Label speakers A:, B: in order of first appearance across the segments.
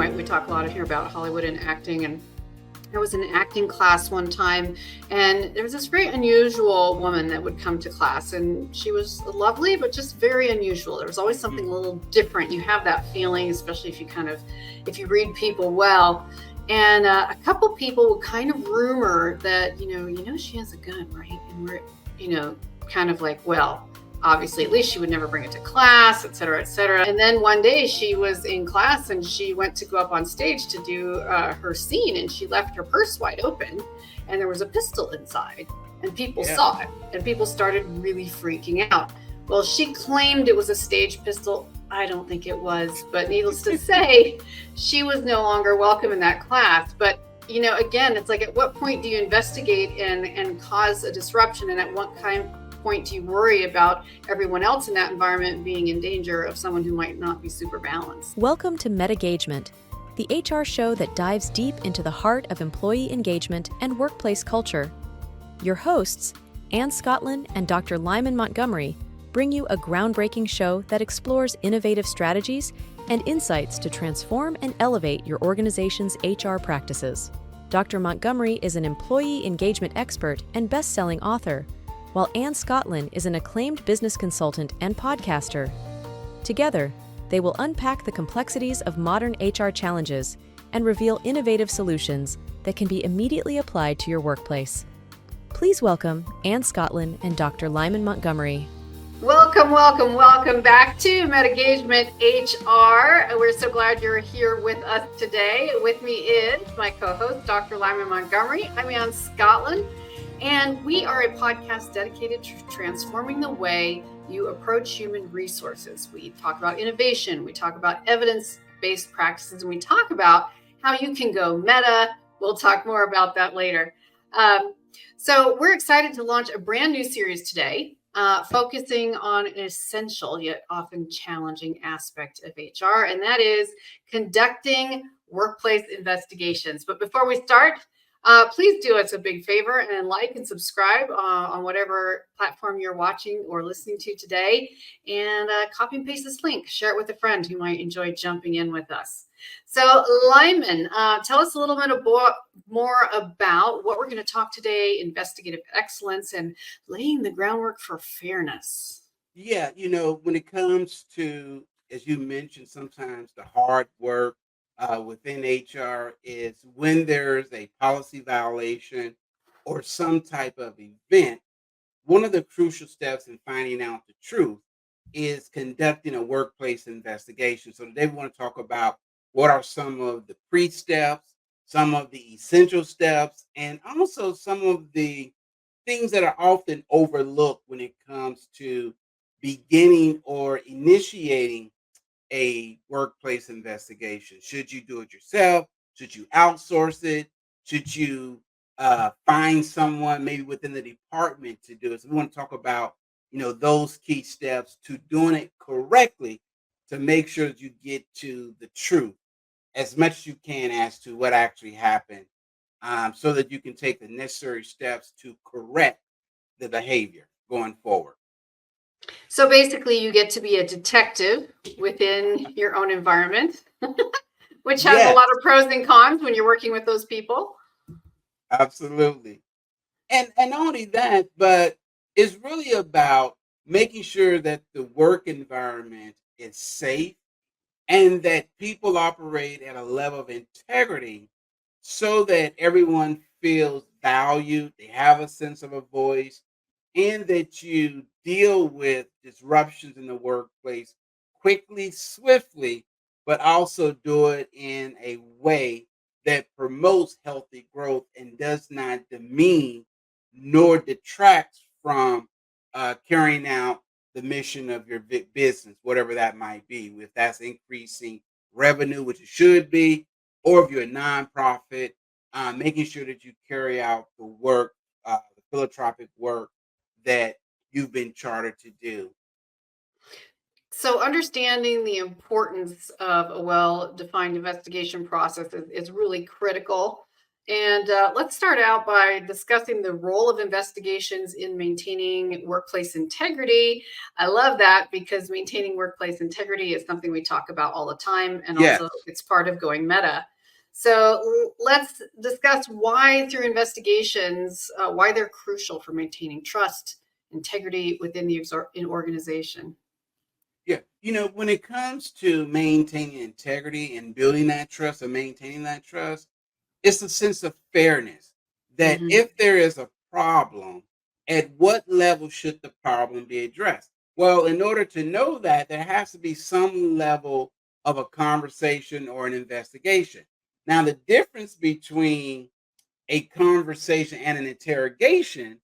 A: we talk a lot here about Hollywood and acting, and I was in an acting class one time, and there was this very unusual woman that would come to class, and she was lovely, but just very unusual. There was always something a little different. You have that feeling, especially if you read people well. And a couple people would kind of rumor that, she has a gun, right? And we're, kind of like, well, obviously, at least she would never bring it to class, et cetera, et cetera. And then one day she was in class and she went to go up on stage to do her scene, and she left her purse wide open and there was a pistol inside, and people saw it, and people started really freaking out. Well, she claimed it was a stage pistol. I don't think it was, but needless to say, she was no longer welcome in that class. But again, it's like, at what point do you investigate and cause a disruption, and at what point do you worry about everyone else in that environment being in danger of someone who might not be super balanced?
B: Welcome to MetaGagement, the HR show that dives deep into the heart of employee engagement and workplace culture. Your hosts, Ann Scottlin and Dr. Lyman Montgomery, bring you a groundbreaking show that explores innovative strategies and insights to transform and elevate your organization's HR practices. Dr. Montgomery is an employee engagement expert and best-selling author, while Ann Scottlin is an acclaimed business consultant and podcaster. Together, they will unpack the complexities of modern HR challenges and reveal innovative solutions that can be immediately applied to your workplace. Please welcome Ann Scottlin and Dr. Lyman Montgomery.
A: Welcome back to MetaGagement-HR. We're so glad you're here with us today. With me is my co-host, Dr. Lyman Montgomery. I'm Ann Scottlin, and we are a podcast dedicated to transforming the way you approach human resources. We talk about innovation, we talk about evidence-based practices, and we talk about how you can go meta. We'll talk more about that later. So we're excited to launch a brand new series today, focusing on an essential yet often challenging aspect of HR, and that is conducting workplace investigations. But before we start, please do us a big favor and like and subscribe on whatever platform you're watching or listening to today, and copy and paste this link. Share it with a friend who might enjoy jumping in with us. So, Lyman, tell us a little bit more about what we're going to talk today: investigative excellence and laying the groundwork for fairness.
C: Yeah, when it comes to, as you mentioned, sometimes the hard work within HR is when there's a policy violation or some type of event. One of the crucial steps in finding out the truth is conducting a workplace investigation. So today we want to talk about what are some of the pre-steps, some of the essential steps, and also some of the things that are often overlooked when it comes to beginning or initiating a workplace investigation. Should you do it yourself? Should you outsource it? Should you find someone maybe within the department to do it? So we want to talk about, those key steps to doing it correctly to make sure that you get to the truth as much as you can as to what actually happened, so that you can take the necessary steps to correct the behavior going forward.
A: So basically, you get to be a detective within your own environment, which has a lot of pros and cons when you're working with those people.
C: Absolutely. And not only that, but it's really about making sure that the work environment is safe and that people operate at a level of integrity so that everyone feels valued, they have a sense of a voice, and that you deal with disruptions in the workplace quickly, swiftly, but also do it in a way that promotes healthy growth and does not demean nor detracts from carrying out the mission of your business, whatever that might be. If that's increasing revenue, which it should be, or if you're a nonprofit, making sure that you carry out the work, the philanthropic work that you've been chartered to do.
A: So understanding the importance of a well-defined investigation process is really critical. And let's start out by discussing the role of investigations in maintaining workplace integrity. I love that because maintaining workplace integrity is something we talk about all the time, and also
C: Yes.
A: it's part of going meta. So let's discuss why, through investigations, why they're crucial for maintaining trust, integrity within the organization.
C: Yeah. When it comes to maintaining integrity and building that trust and maintaining that trust, it's a sense of fairness that
A: Hmm.
C: if there is a problem, at what level should the problem be addressed? Well, in order to know that, there has to be some level of a conversation or an investigation. Now, the difference between a conversation and an interrogation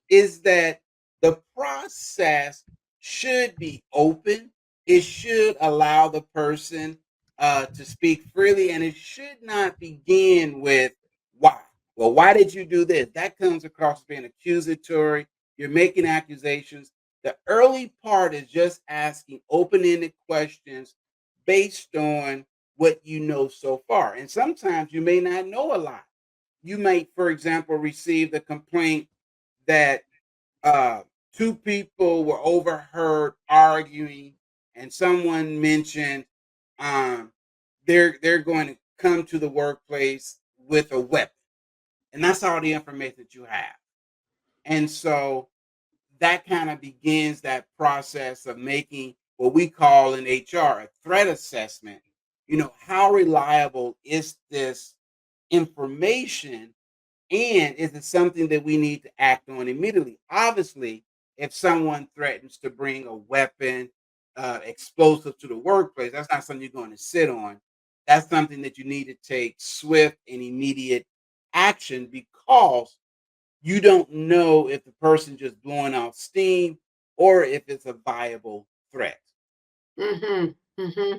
C: is that the process should be open. It should allow the person to speak freely, and it should not begin with why. Well, why did you do this? That comes across as being accusatory. You're making accusations. The early part is just asking open ended questions based on what you know so far. And sometimes you may not know a lot. You might, for example, receive the complaint that uh, two people were overheard arguing, and someone mentioned um, they're going to come to the workplace with a weapon, and that's all the information that you have. And so that kind of begins that process of making what we call in HR a threat assessment. How reliable is this information, and is it something that we need to act on immediately? Obviously, if someone threatens to bring a weapon, explosive to the workplace, that's not something you're going to sit on. That's something that you need to take swift and immediate action, because you don't know if the person just blowing off steam or if it's a viable threat.
A: Hmm. Hmm.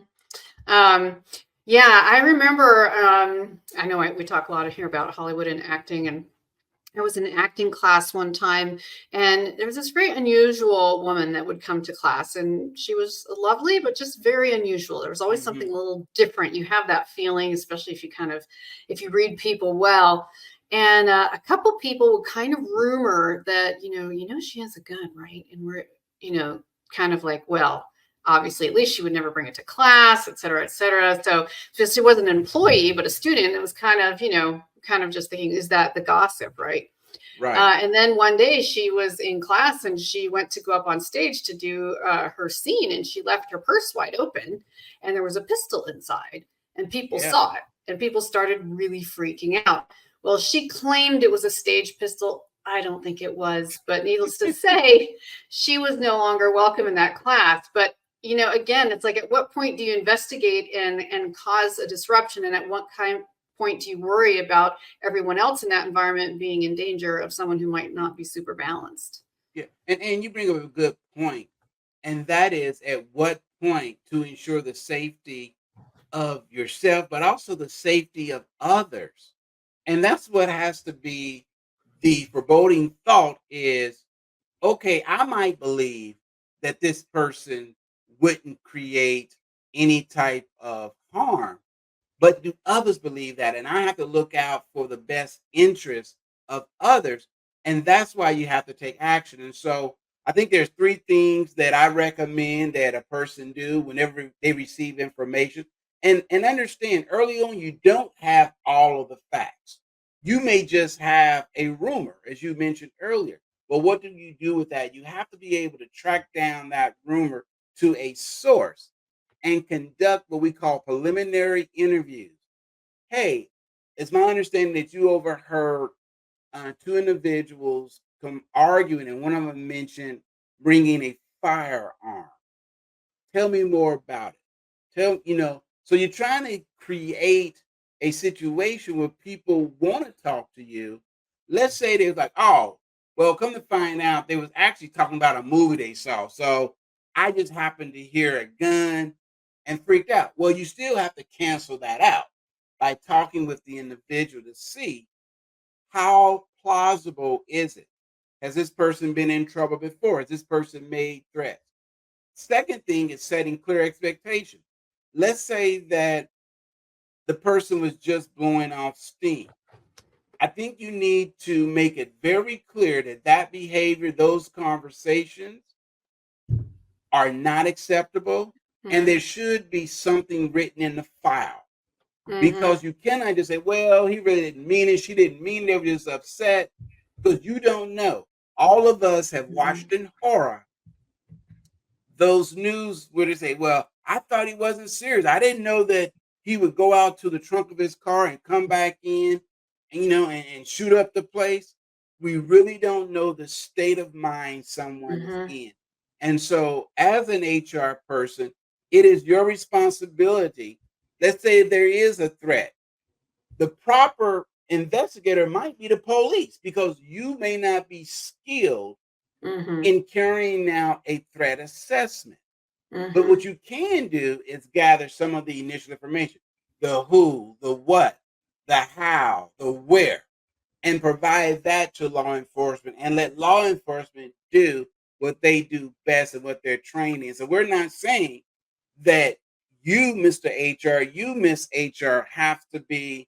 A: Um, yeah, I remember. I know we talk a lot here about Hollywood and acting, and I was in an acting class one time, and there was this very unusual woman that would come to class, and she was lovely, but just very unusual. There was always something
C: Hmm.
A: a little different. You have that feeling, especially if you read people well. And a couple people would kind of rumor that, she has a gun, right? And we're, you know, kind of like, well, obviously, at least she would never bring it to class, et cetera, et cetera. So just she wasn't an employee, but a student. It was kind of, kind of just thinking, is that the gossip, right?
C: Right.
A: And then one day she was in class and she went to go up on stage to do her scene, and she left her purse wide open and there was a pistol inside, and people
C: Yeah.
A: saw it and people started really freaking out. Well, she claimed it was a stage pistol. I don't think it was, but needless to say, she was no longer welcome in that class. But again, it's like, at what point do you investigate and cause a disruption, and at what point do you worry about everyone else in that environment being in danger of someone who might not be super balanced?
C: Yeah. And you bring up a good point, and that is at what point to ensure the safety of yourself, but also the safety of others. And that's what has to be the foreboding thought is, okay, I might believe that this person wouldn't create any type of harm, but do others believe that? And I have to look out for the best interest of others. And that's why you have to take action. And so I think there's three things that I recommend that a person do whenever they receive information. And understand, early on, you don't have all of the facts. You may just have a rumor, as you mentioned earlier. But what do you do with that? You have to be able to track down that rumor to a source and conduct what we call preliminary interviews. Hey, it's my understanding that you overheard two individuals arguing, and one of them mentioned bringing a firearm. Tell me more about it. So you're trying to create a situation where people want to talk to you. Let's say they was like, oh, well, come to find out, they was actually talking about a movie they saw. So I just happened to hear a gun and freaked out. Well, you still have to cancel that out by talking with the individual to see how plausible is it. Has this person been in trouble before? Has this person made threats? Second thing is setting clear expectations. Let's say that the person was just blowing off steam. I think you need to make it very clear that that behavior, those conversations are not acceptable, and
A: Mhm.
C: there should be something written in the file.
A: Mhm.
C: Because you cannot just say, well, he really didn't mean it. She didn't mean it. They were just upset. Because you don't know. All of us have
A: Mhm.
C: watched in horror those news where they say, well, I thought he wasn't serious. I didn't know that he would go out to the trunk of his car and come back in and, and shoot up the place. We really don't know the state of mind someone is
A: Mhm.
C: in. And so, as an HR person, it is your responsibility. Let's say there is a threat. The proper investigator might be the police because you may not be skilled
A: Mhm.
C: in carrying out a threat assessment. But what
A: Mhm.
C: you can do is gather some of the initial information, the who, the what, the how, the where, and provide that to law enforcement and let law enforcement do what they do best and what they're trained in. So we're not saying that you, Mr. HR, you, Miss HR, have to be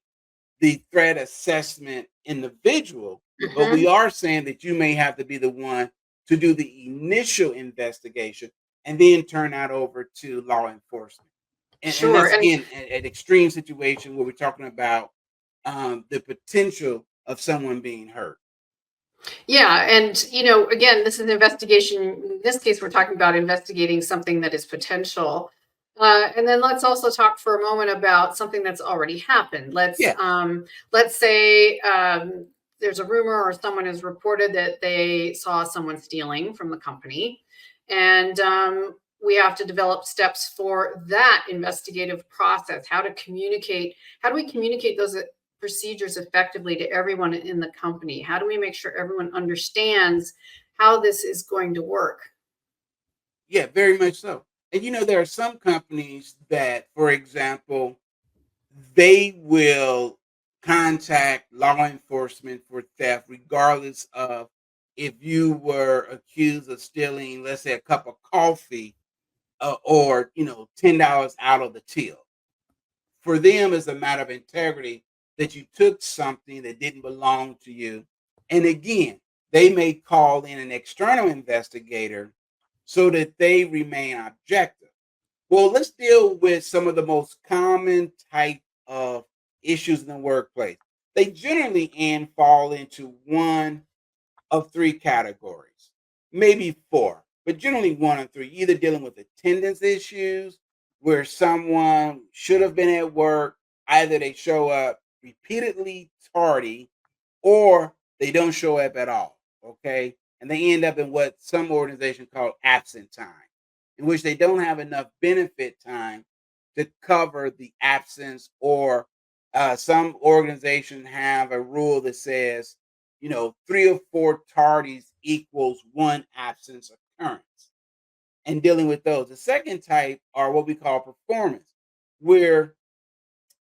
C: the threat assessment individual, but we
A: Mhm.
C: are saying that you may have to be the one to do the initial investigation and then turn that over to law enforcement. And
A: Sure.
C: that's
A: And
C: again an extreme situation where we're talking about the potential of someone being hurt.
A: yeah, and again, this is an investigation. In this case, we're talking about investigating something that is potential. And then let's also talk for a moment about something that's already happened.
C: Yes.
A: Let's say there's a rumor or someone has reported that they saw someone stealing from the company, and we have to develop steps for that investigative process. How to communicate? How do we communicate those procedures effectively to everyone in the company? How do we make sure everyone understands how this is going to work?
C: Yeah, very much so. And there are some companies that, for example, they will contact law enforcement for theft, regardless of if you were accused of stealing, let's say, a cup of coffee or $10 out of the till. For them, it's a matter of integrity that you took something that didn't belong to you. And again, they may call in an external investigator so that they remain objective. Well, let's deal with some of the most common type of issues in the workplace. They generally fall into one of three categories, maybe four, but generally one of three. Either dealing with attendance issues, where someone should have been at work, either they show up repeatedly tardy or they don't show up at all. Okay. And they end up in what some organizations call absent time, in which they don't have enough benefit time to cover the absence, or some organizations have a rule that says, three or four tardies equals one absence occurrence, and dealing with those. The second type are what we call performance, where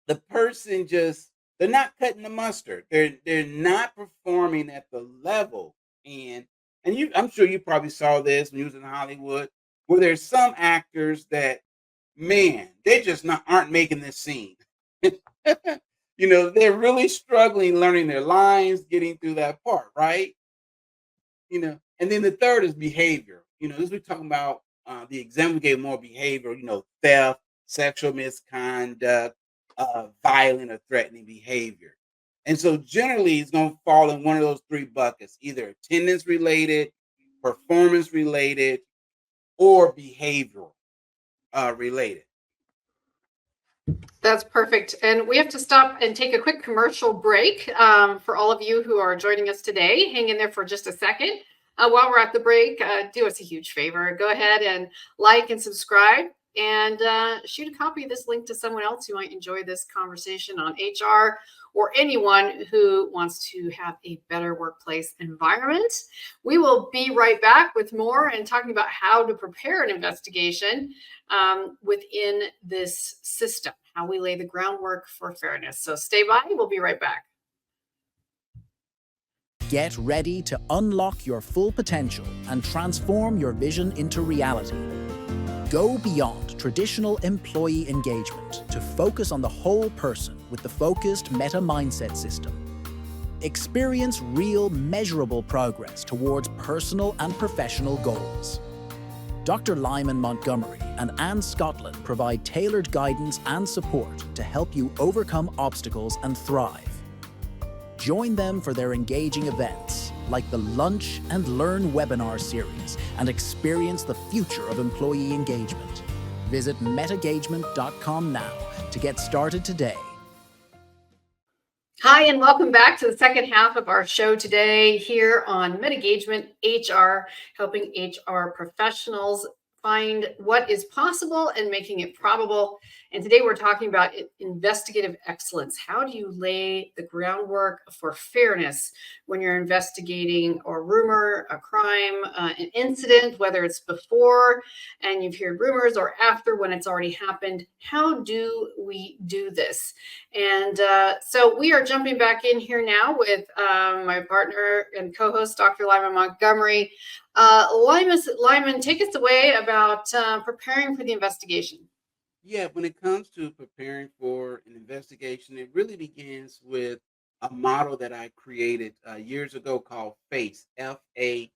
C: the person just they're not cutting the mustard. They're not performing at the level. And I'm sure you probably saw this when you was in Hollywood, where there's some actors that, man, they just not aren't making this scene. They're really struggling learning their lines, getting through that part, right? And then the third is behavior. This we're talking about the example we gave more behavior, theft, sexual misconduct, violent or threatening behavior. And so generally it's going to fall in one of those three buckets, either attendance related, performance related, or behavioral related.
A: That's perfect. And we have to stop and take a quick commercial break for all of you who are joining us today. Hang in there for just a second. While we're at the break, do us a huge favor. Go ahead and like and subscribe, and shoot a copy of this link to someone else who might enjoy this conversation on HR, or anyone who wants to have a better workplace environment. We will be right back with more and talking about how to prepare an investigation within this system, how we lay the groundwork for fairness. So stay by, we'll be right back.
D: Get ready to unlock your full potential and transform your vision into reality. Go beyond traditional employee engagement to focus on the whole person with the focused meta mindset system. Experience real, measurable progress towards personal and professional goals. Dr. Lyman Montgomery and Anne Scottlin provide tailored guidance and support to help you overcome obstacles and thrive. Join them for their engaging events, like the Lunch and Learn webinar series, and experience the future of employee engagement. Visit MetaGagement.com now to get started today.
A: Hi, and welcome back to the second half of our show today here on MetaGagement-HR, helping HR professionals find what is possible and making it probable. And today we're talking about investigative excellence. How do you lay the groundwork for fairness when you're investigating a rumor, a crime, an incident, whether it's before and you've heard rumors or after when it's already happened? How do we do this? And so we are jumping back in here now with my partner and co-host, Dr. Lyman Montgomery. Lyman, take us away about preparing for the investigation.
C: Yeah, when it comes to preparing for an investigation, it really begins with a model that I created years ago called FACE, FACE.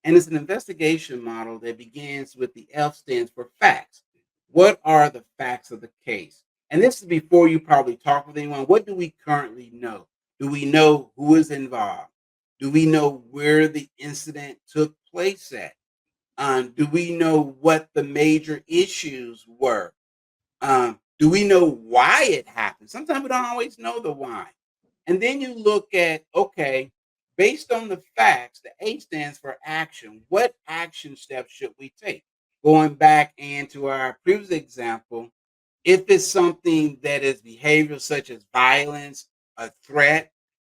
C: And it's an investigation model that begins with the F stands for facts. What are the facts of the case? And this is before you probably talk with anyone. What do we currently know? Do we know who is involved? Do we know where the incident took place at? Do we know what the major issues were? Do we know why it happened? Sometimes we don't always know the why. And then you look at, okay, based on the facts, the A stands for action. What action steps should we take? Going back into our previous example, if it's something that is behavioral, such as violence, a threat,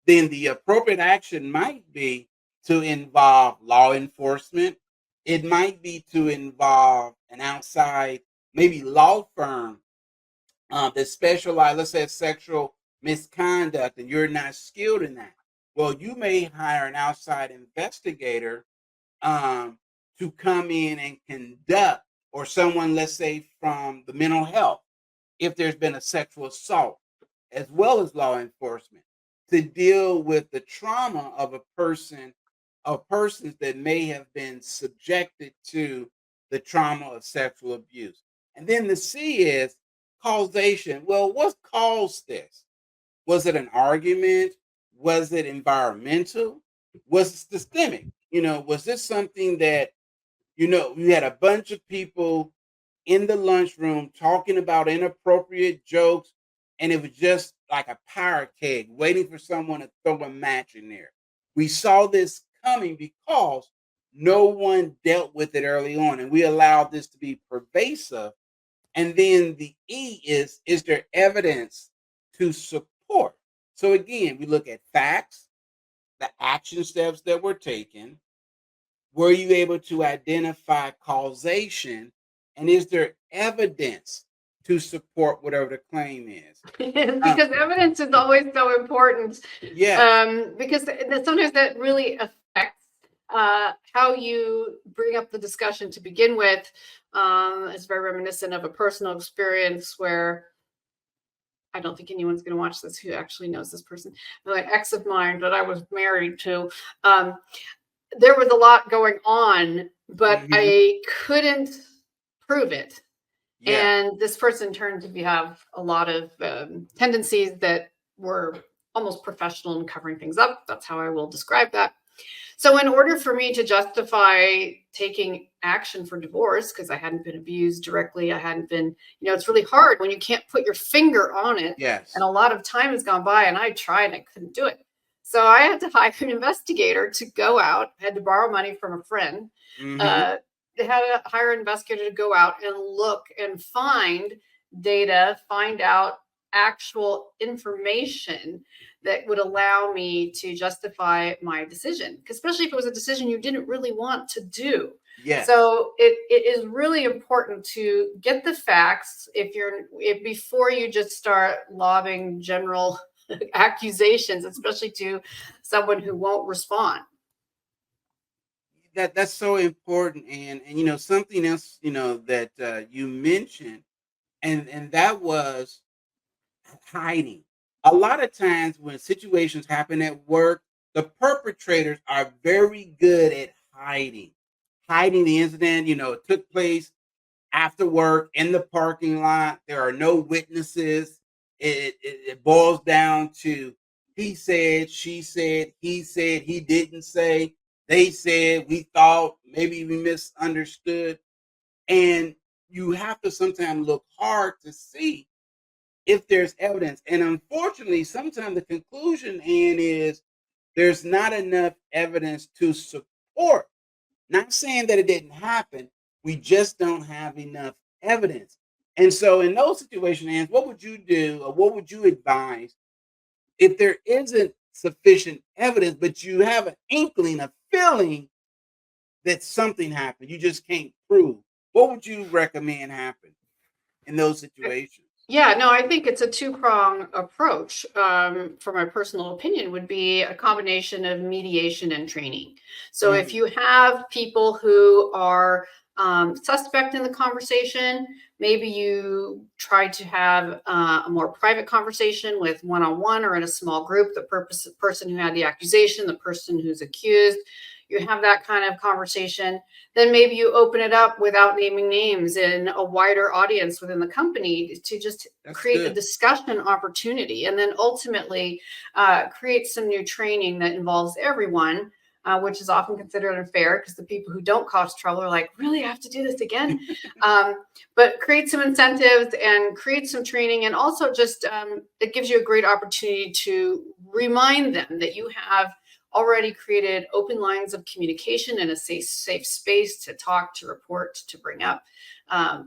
C: then the appropriate action might be to involve law enforcement. It might be to involve an outside, maybe law firm that specialize, let's say, sexual misconduct, and you're not skilled in that. Well, you may hire an outside investigator to come in and conduct, or someone, let's say, from the mental health, if there's been a sexual assault, as well as law enforcement, to deal with the trauma of persons that may have been subjected to the trauma of sexual abuse. And then the C is causation. Well, what caused this? Was it an argument? Was it environmental? Was it systemic? Was this something that, you had a bunch of people in the lunchroom talking about inappropriate jokes, and it was just like a power keg waiting for someone to throw a match in there. We saw this coming because no one dealt with it early on, and we allowed this to be pervasive. And then the E is there evidence to support? So again, we look at facts, the action steps that were taken. Were you able to identify causation? And is there evidence to support whatever the claim is?
A: Because evidence is always so important.
C: Yeah.
A: Because sometimes that really affects how you bring up the discussion to begin with. It's very reminiscent of a personal experience where I don't think anyone's going to watch this who actually knows this person. An ex of mine that I was married to. There was a lot going on, but I couldn't prove it.
C: Yeah.
A: And this person turned to have a lot of tendencies that were almost professional in covering things up. That's how I will describe that. So in order for me to justify taking action for divorce, because I hadn't been abused directly, I hadn't been, it's really hard when you can't put your finger on it.
C: Yes.
A: And a lot of time has gone by and I tried and I couldn't do it. So I had to hire an investigator to go out. I had to borrow money from a friend. They had to hire an investigator to go out and look and find data, find out actual information that would allow me to justify my decision, especially if it was a decision you didn't really want to do.
C: Yes.
A: So it is really important to get the facts before you just start lobbing general accusations, especially to someone who won't respond.
C: That's so important. And something else, that you mentioned, and that was hiding. A lot of times when situations happen at work, the perpetrators are very good at hiding the incident. It took place after work in the parking lot. There are no witnesses. It boils down to he said, she said, he didn't say, they said, we thought, maybe we misunderstood. And you have to sometimes look hard to see if there's evidence. And unfortunately, sometimes the conclusion is there's not enough evidence to support. Not saying that it didn't happen, we just don't have enough evidence. And so, in those situations, Ann, what would you do, or what would you advise if there isn't sufficient evidence, but you have an inkling, a feeling that something happened, you just can't prove? What would you recommend happen in those situations?
A: Yeah, no, I think it's a two-prong approach. For my personal opinion, would be a combination of mediation and training. So if
C: Mhm.
A: you have people who are suspect in the conversation, maybe you try to have a more private conversation with one-on-one or in a small group. The person who had the accusation, the person who's accused. You have that kind of conversation. Then maybe you open it up without naming names in a wider audience within the company to just
C: That's
A: create a
C: good.
A: discussion opportunity, and then ultimately create some new training that involves everyone, which is often considered unfair because the people who don't cause trouble are like, really, I have to do this again. um, but create some incentives and create some training, and also just it gives you a great opportunity to remind them that you have already created open lines of communication and a safe space to talk, to report, to bring up,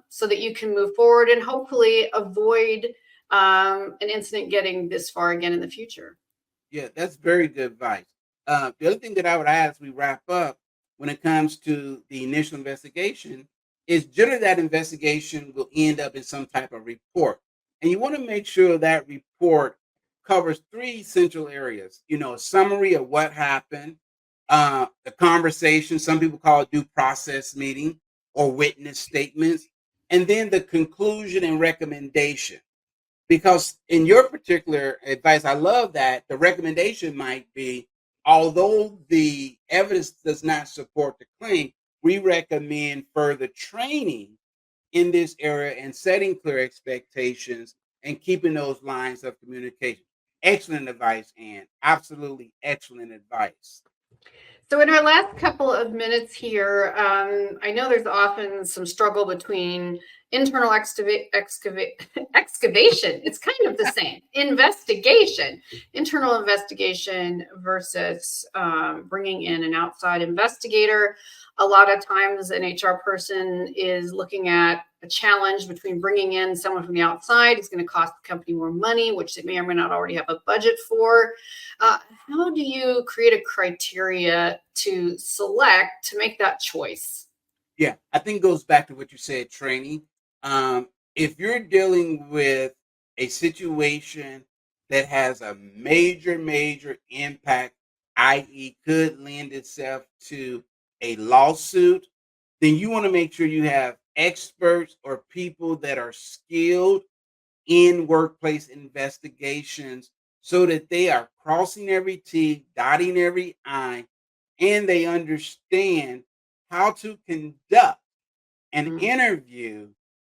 A: so that you can move forward and hopefully avoid an incident getting this far again in the future.
C: Yeah, that's very good advice. The other thing that I would add as we wrap up when it comes to the initial investigation is generally that investigation will end up in some type of report. And you want to make sure that report covers three essential areas, a summary of what happened, the conversation, some people call it due process meeting or witness statements, and then the conclusion and recommendation. Because in your particular advice, I love that the recommendation might be, although the evidence does not support the claim, we recommend further training in this area and setting clear expectations and keeping those lines of communication. Excellent advice, Ann. Absolutely excellent advice.
A: So, in our last couple of minutes here, I know there's often some struggle between internal excavation. It's kind of the same. Investigation, internal investigation versus bringing in an outside investigator. A lot of times, an HR person is looking at a challenge between bringing in someone from the outside. It's going to cost the company more money, which they may or may not already have a budget for. How do you create a criteria to select to make that choice?
C: Yeah, I think it goes back to what you said, training. If you're dealing with a situation that has a major impact, i.e., could lend itself to a lawsuit, then you want to make sure you have experts or people that are skilled in workplace investigations so that they are crossing every T, dotting every I, and they understand how to conduct an
A: Mm,
C: interview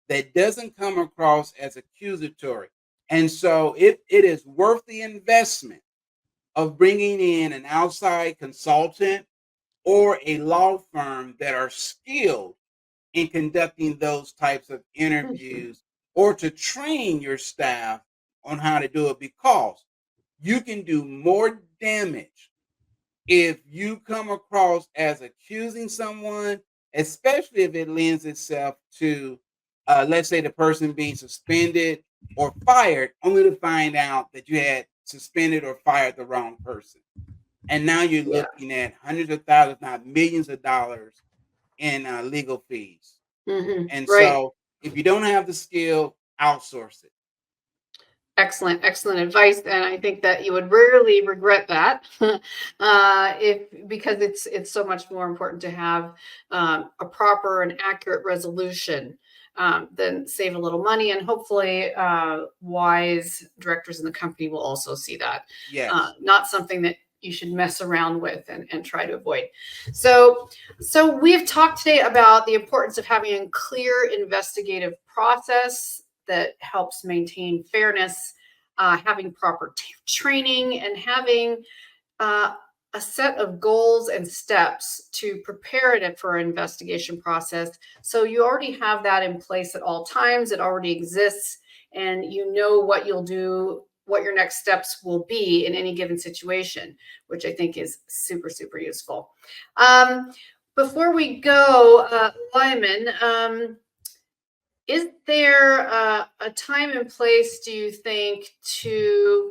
C: that doesn't come across as accusatory. And so it is worth the investment of bringing in an outside consultant or a law firm that are skilled in conducting those types of
A: mhm,
C: interviews, or to train your staff on how to do it, because you can do more damage if you come across as accusing someone, especially if it lends itself to, let's say, the person being suspended or fired, only to find out that you had suspended or fired the wrong person. And now you're
A: yeah.
C: looking at hundreds of thousands, not millions of dollars in legal fees. And
A: Right.
C: so if you don't have the skill, outsource it.
A: Excellent advice, and I think that you would rarely regret that, if because it's so much more important to have a proper and accurate resolution than save a little money, and hopefully wise directors in the company will also see that.
C: Yes.
A: Not something that you should mess around with and try to avoid. So we've talked today about the importance of having a clear investigative process that helps maintain fairness, having proper training, and having uh, a set of goals and steps to prepare it for an investigation process. So you already have that in place at all times. It already exists, and you know what you'll do, what your next steps will be in any given situation, which I think is super useful. Before we go, Lyman, is there a time and place, do you think, to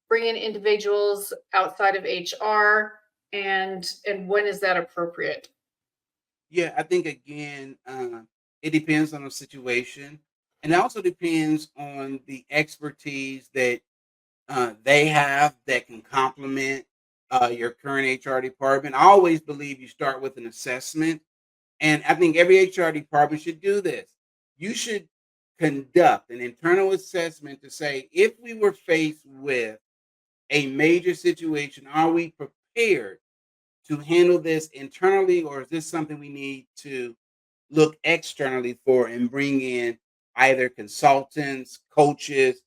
A: bring in individuals outside of HR, and when is that appropriate?
C: Yeah, I think again, it depends on the situation, and it also depends on the expertise that they have that can complement your current HR department. I always believe you start with an assessment, and I think every HR department should do this. You should conduct an internal assessment to say if we were faced with a major situation, are we prepared to handle this internally, or is this something we need to look externally for and bring in either consultants, coaches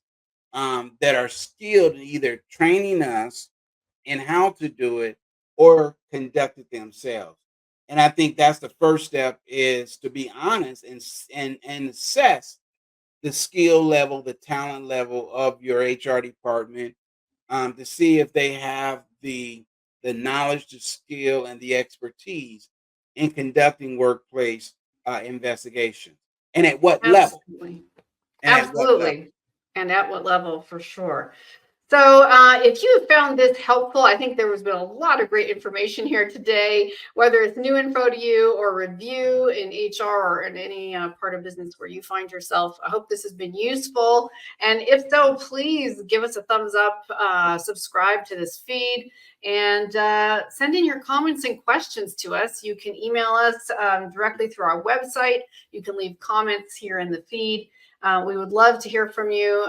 C: that are skilled in either training us in how to do it or conduct it themselves. And I think that's the first step, is to be honest and assess the skill level, the talent level of your HR department, to see if they have the knowledge, the skill, and the expertise in conducting workplace investigations, and at what level,
A: Absolutely.
C: and at what level.
A: Absolutely. And at what level, for sure. So, if you found this helpful, I think there has been a lot of great information here today, whether it's new info to you or review in HR or in any part of business where you find yourself. I hope this has been useful. And if so, please give us a thumbs up, subscribe to this feed, and send in your comments and questions to us. You can email us directly through our website. You can leave comments here in the feed. We would love to hear from you,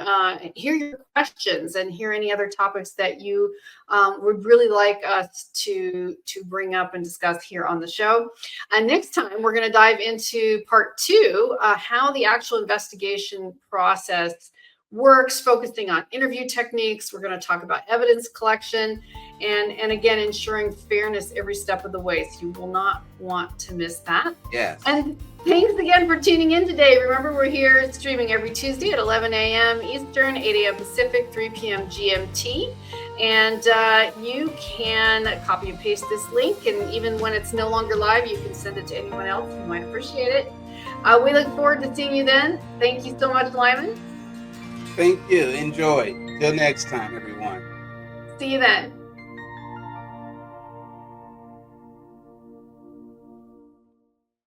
A: hear your questions, and hear any other topics that you would really like us to bring up and discuss here on the show. And next time, we're going to dive into part 2, how the actual investigation process works, focusing on interview techniques. We're going to talk about evidence collection and again, ensuring fairness every step of the way. So you will not want to miss that.
C: Yes.
A: And thanks again for tuning in today. Remember, we're here streaming every Tuesday at 11 a.m. Eastern, 8 a.m. Pacific, 3 p.m. GMT. And you can copy and paste this link. And even when it's no longer live, you can send it to anyone else who might appreciate it. We look forward to seeing you then. Thank you so much, Lyman.
C: Thank you. Enjoy. Till next time, everyone.
A: See you then.